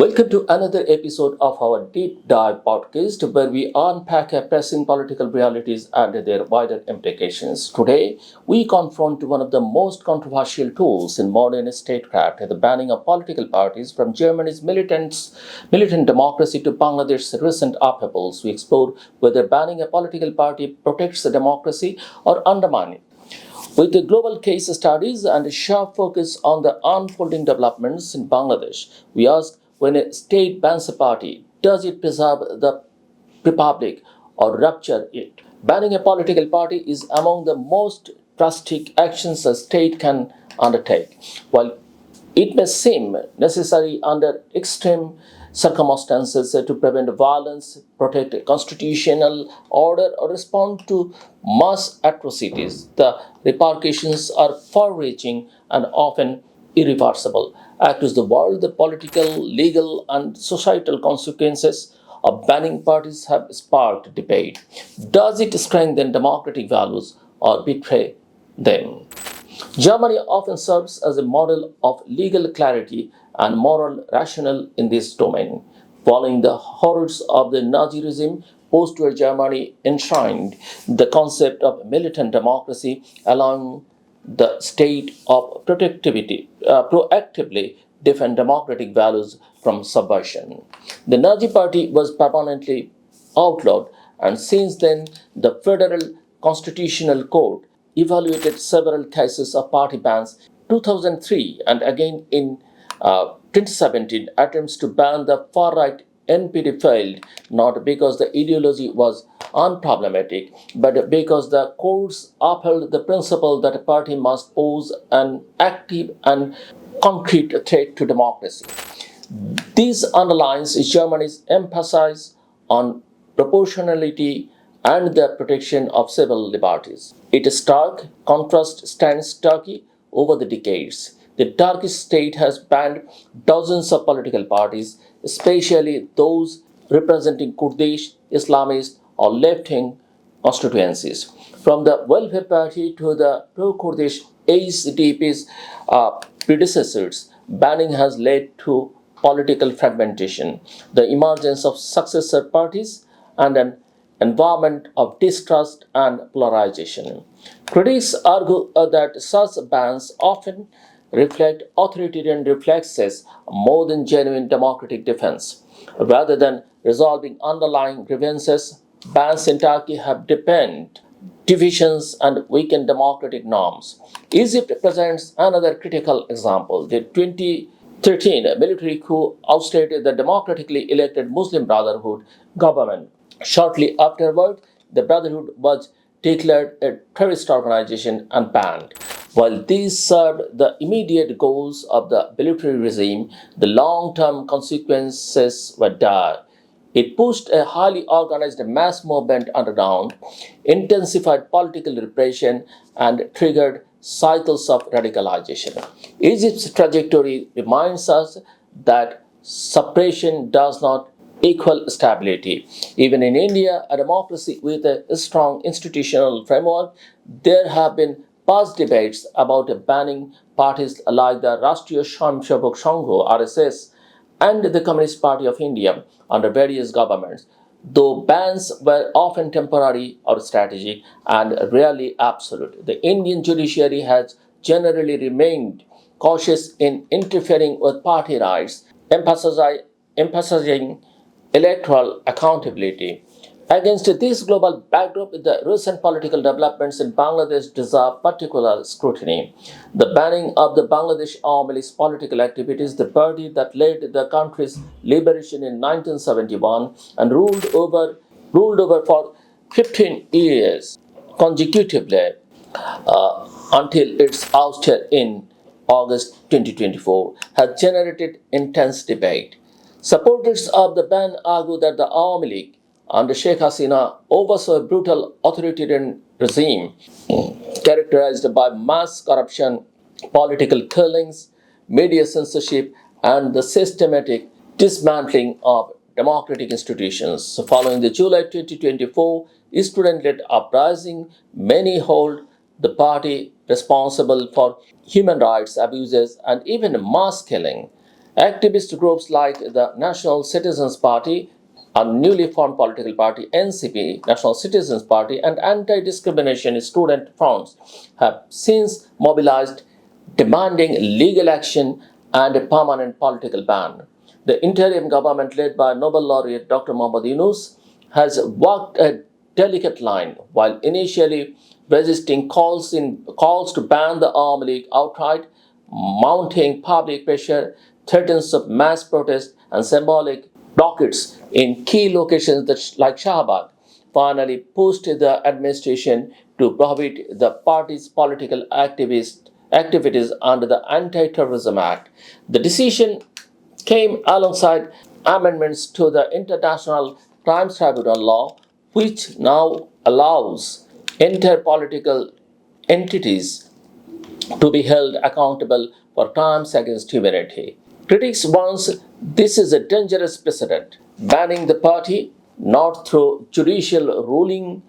Welcome to another episode of our Deep Dive podcast where we unpack pressing political realities and their wider implications. Today, we confront one of the most controversial tools in modern statecraft, the banning of political parties from Germany's militant democracy to Bangladesh's recent upheavals. We explore whether banning a political party protects the democracy or undermines it. With the global case studies and a sharp focus on the unfolding developments in Bangladesh, we ask when a state bans a party, does it preserve the republic or rupture it? Banning a political party is among the most drastic actions a state can undertake. While it may seem necessary under extreme circumstances to prevent violence, protect constitutional order, or respond to mass atrocities. The repercussions are far reaching and often irreversible. Across the world, the political, legal, and societal consequences of banning parties have sparked debate. Does it strengthen democratic values or betray them? Germany often serves as a model of legal clarity and moral rationale in this domain. Following the horrors of the Nazi regime, post-war Germany enshrined the concept of militant democracy, allowing the state of proactively defend democratic values from subversion. The Nazi Party was permanently outlawed, and since then, the Federal Constitutional Court evaluated several cases of party bans. 2003 and again in 2017, attempts to ban the far right NPD failed, not because the ideology was unproblematic, but because the courts upheld the principle that a party must pose an active and concrete threat to democracy. This underlines Germany's emphasis on proportionality and the protection of civil liberties. It stark contrast stands Turkey over the decades. The Turkish state has banned dozens of political parties, especially those representing Kurdish, Islamist, or left-wing constituencies. From the Welfare Party to the pro-Kurdish HDP's predecessors, banning has led to political fragmentation, the emergence of successor parties, and an environment of distrust and polarization. Critics argue that such bans often reflect authoritarian reflexes more than genuine democratic defense. Rather than resolving underlying grievances, bans in Turkey have deepened divisions and weakened democratic norms. Egypt presents another critical example. The 2013 military coup ousted the democratically elected Muslim Brotherhood government. Shortly afterward, the Brotherhood was declared a terrorist organization and banned. While these served the immediate goals of the military regime, the long-term consequences were dire. It pushed a highly organized mass movement underground, intensified political repression, and triggered cycles of radicalization. Egypt's trajectory reminds us that suppression does not equal stability. Even in India, a democracy with a strong institutional framework, there have been past debates about banning parties like the Rashtriya Swayamsevak Sangh (RSS) and the Communist Party of India under various governments, though bans were often temporary or strategic and rarely absolute. The Indian judiciary has generally remained cautious in interfering with party rights, emphasizing electoral accountability. Against this global backdrop, the recent political developments in Bangladesh deserve particular scrutiny. The banning of the Bangladesh Awami League's political activities, the party that led the country's liberation in 1971 and ruled over for 15 years consecutively until its ouster in August 2024, has generated intense debate. Supporters of the ban argue that the Awami League under Sheikh Hasina oversaw a brutal authoritarian regime characterized by mass corruption, political killings, media censorship, and the systematic dismantling of democratic institutions. So following the July 2024 student-led uprising, many hold the party responsible for human rights abuses and even mass killing. Activist groups like the National Citizens Party, a newly formed political party, NCP, National Citizens Party, and anti-discrimination student fronts have since mobilized demanding legal action and a permanent political ban. The interim government led by Nobel laureate Dr. Muhammad Yunus has walked a delicate line while initially resisting calls to ban the Army League outright, mounting public pressure, threats of mass protest, and symbolic blockades in key locations like Shahabad finally pushed the administration to prohibit the party's political activities under the Anti-Terrorism Act. The decision came alongside amendments to the International Crimes Tribunal law, which now allows interpolitical entities to be held accountable for crimes against humanity. Critics warn this is a dangerous precedent, banning the party not through judicial ruling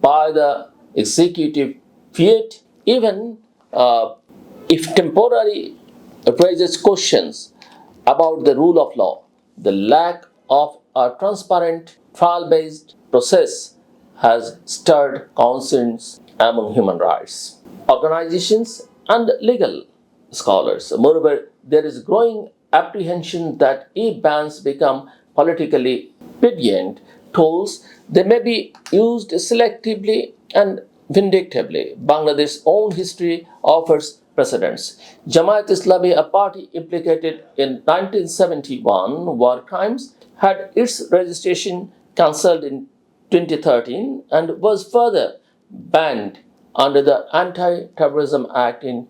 by the executive fiat, even if temporary raises questions about the rule of law. The lack of a transparent trial based process has stirred concerns among human rights organizations and legal scholars. Moreover, there is growing apprehension that if bans become politically expedient tools, they may be used selectively and vindictively. Bangladesh's own history offers precedents. Jamaat Islami, a party implicated in 1971 war crimes, had its registration cancelled in 2013 and was further banned under the Anti-Terrorism Act in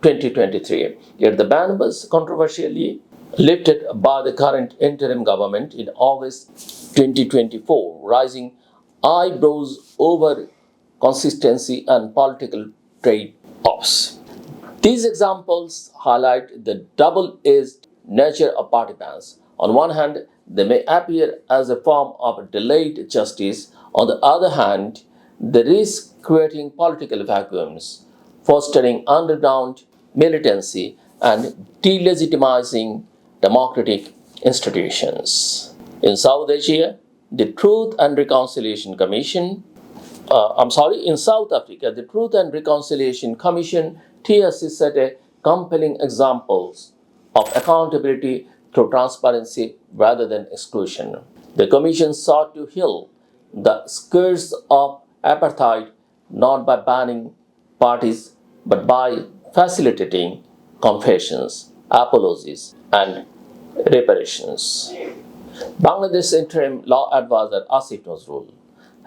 2023. Yet the ban was controversially lifted by the current interim government in August 2024, raising eyebrows over consistency and political trade-offs. These examples highlight the double-edged nature of party bans. On one hand, they may appear as a form of delayed justice. On the other hand, they risk creating political vacuums, fostering underground militancy, and delegitimizing democratic institutions. In South Asia, the Truth and Reconciliation Commission in South Africa, the Truth and Reconciliation Commission, TSC, set a compelling examples of accountability through transparency rather than exclusion. The Commission sought to heal the scars of apartheid not by banning parties but by facilitating confessions, apologies, and reparations. Bangladesh interim law advisor Asif Nazrul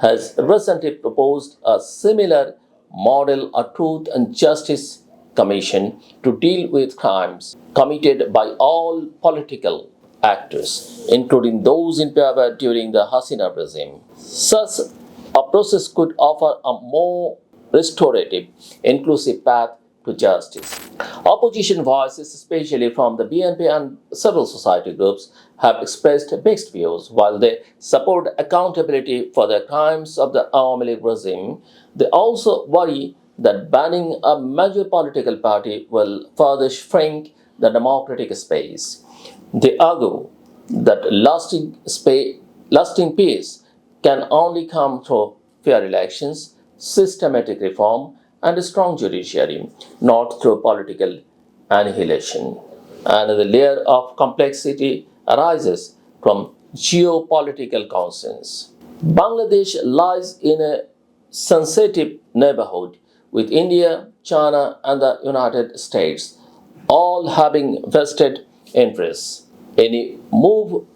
has recently proposed a similar model, a Truth and Justice Commission, to deal with crimes committed by all political actors, including those in power during the Hasina regime. Such a process could offer a more restorative, inclusive path to justice. Opposition voices, especially from the BNP and civil society groups, have expressed mixed views. While they support accountability for the crimes of the Awami League regime, they also worry that banning a major political party will further shrink the democratic space. They argue that lasting peace can only come through fair elections, systematic reform, and a strong judiciary, not through political annihilation. Another layer of complexity arises from geopolitical concerns. Bangladesh lies in a sensitive neighborhood with India, China, and the United States, all having vested interests. Any move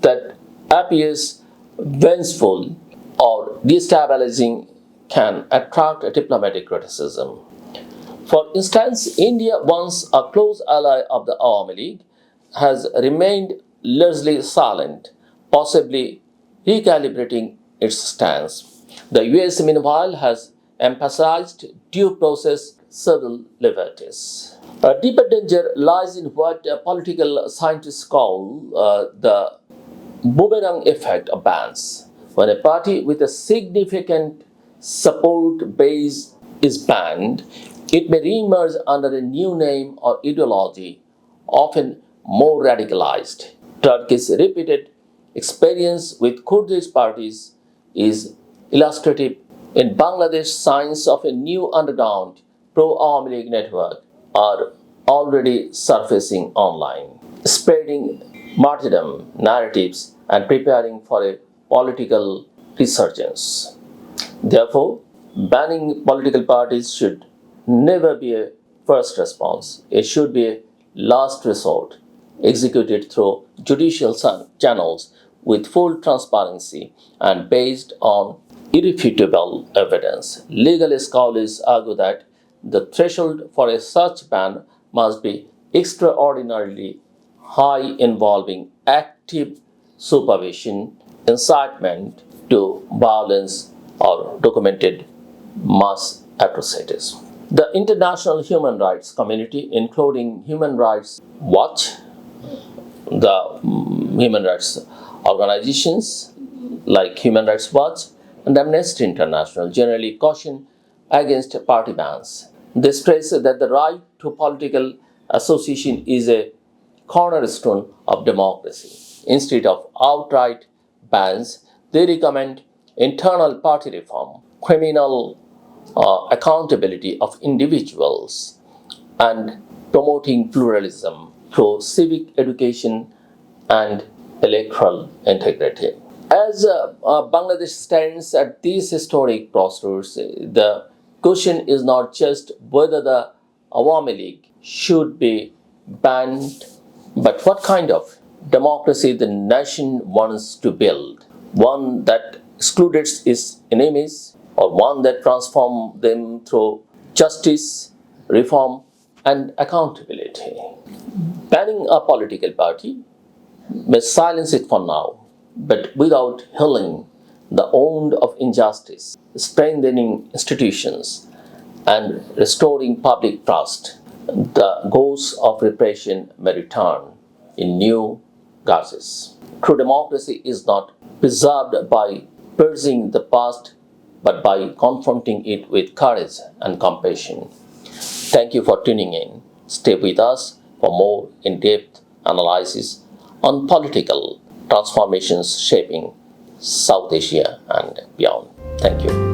that appears vengeful or destabilizing can attract diplomatic criticism. For instance, India, once a close ally of the Awami League, has remained largely silent, possibly recalibrating its stance. The US, meanwhile, has emphasized due process, civil liberties. A deeper danger lies in what political scientists call the boomerang effect of bans. When a party with a significant support base is banned, it may re-emerge under a new name or ideology, often more radicalized. Turkey's repeated experience with Kurdish parties is illustrative. In Bangladesh, signs of a new underground pro-Awami League network are already surfacing online, spreading martyrdom narratives and preparing for a political resurgence. Therefore, banning political parties should never be a first response. It should be a last resort, executed through judicial channels with full transparency and based on irrefutable evidence. Legal scholars argue that the threshold for a such ban must be extraordinarily high, involving active supervision, incitement to violence, or documented mass atrocities. The international human rights community, including Human Rights Watch, the human rights organizations like Human Rights Watch and Amnesty International, generally caution against party bans. They stress that the right to political association is a cornerstone of democracy. Instead of outright bans, they recommend internal party reform, criminal accountability of individuals, and promoting pluralism through civic education and electoral integrity. As Bangladesh stands at these historic crossroads, the question is not just whether the Awami League should be banned, but what kind of democracy the nation wants to build. One that excludes its enemies, or one that transforms them through justice, reform, and accountability. Banning a political party may silence it for now, but without healing the wound of injustice, strengthening institutions, and restoring public trust, the ghosts of repression may return in new guises. True democracy is not preserved by purging the past, but by confronting it with courage and compassion. Thank you for tuning in. Stay with us for more in-depth analysis on political transformations shaping South Asia and beyond. Thank you.